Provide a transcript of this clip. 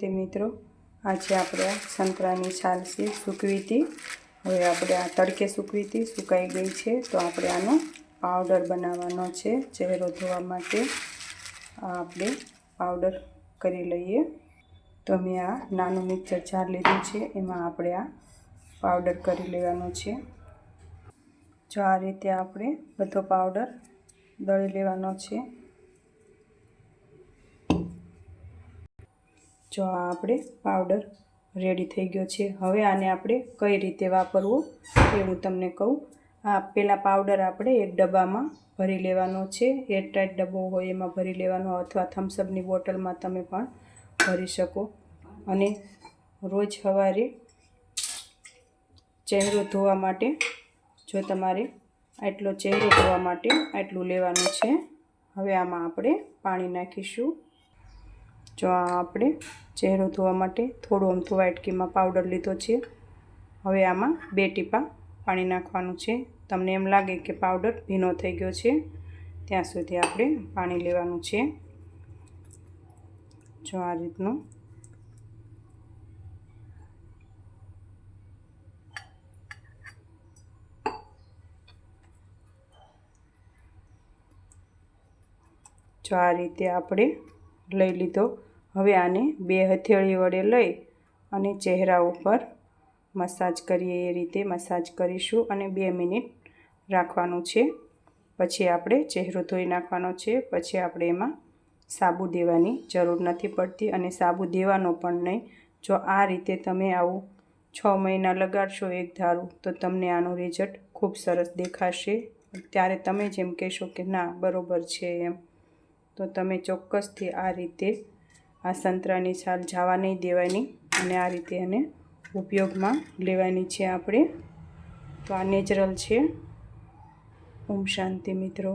તે મિત્રો આજે આપણે સંતરાની છાલ છે સૂકવી હતી. હવે આપણે આ તડકે સૂકવી હતી, સુકાઈ ગઈ છે. તો આપણે આનો પાવડર બનાવવાનો છે ચહેરો ધોવા માટે. આ આપણે પાવડર કરી લઈએ. તો મેં આ નાનું મિક્સર જાર લીધું છે, એમાં આપણે આ પાવડર કરી લેવાનો છે. જો આ રીતે આપણે બધો પાવડર દળી લેવાનો છે. જો આ આપણે પાવડર રેડી થઈ ગયો છે. હવે આને આપણે કઈ રીતે વાપરવું એ હું તમને કહું. આ પહેલાં પાવડર આપણે એક ડબ્બામાં ભરી લેવાનો છે. એરટાઈટ ડબ્બો હોય એમાં ભરી લેવાનો, અથવા થમ્સઅપની બોટલમાં તમે પણ ભરી શકો. અને રોજ સવારે ચહેરો ધોવા માટે, જો તમારે આટલો ચહેરો ધોવા માટે આટલું લેવાનું છે. હવે આમાં આપણે પાણી નાખીશું. જો આ આપણે ચહેરો ધોવા માટે થોડું અમથું વાટકીમાં પાવડર લીધો છે. હવે આમાં 2 ટીપાં પાણી નાખવાનું છે. તમને એમ લાગે કે પાવડર ભીનો થઈ ગયો છે ત્યાં સુધી આપણે પાણી લેવાનું છે. જો આ રીતનું. જો આ રીતે આપણે લઈ લીધો. હવે આને 2 હથેળી વડે લઈ અને ચહેરા ઉપર મસાજ કરીએ એ રીતે મસાજ કરીશું અને 2 મિનિટ રાખવાનું છે. પછી આપણે ચહેરો ધોઈ નાખવાનો છે. પછી આપણે એમાં સાબુ દેવાની જરૂર નથી પડતી, અને સાબુ દેવાનો પણ નહીં. જો આ રીતે તમે આવું 6 મહિના લગાડશો એક ધારું, તો તમને આનું રિઝલ્ટ ખૂબ સરસ દેખાશે. ત્યારે તમે જેમ કહેશો કે ના બરોબર છે એમ. તો તમે ચોક્કસથી આ રીતે આ સંતરાની છાલ જવા નહીં દેવાની, અને આ રીતે એને ઉપયોગમાં લેવાની છે આપણે. તો આ નેચરલ છે. ઓમ શાંતિ મિત્રો.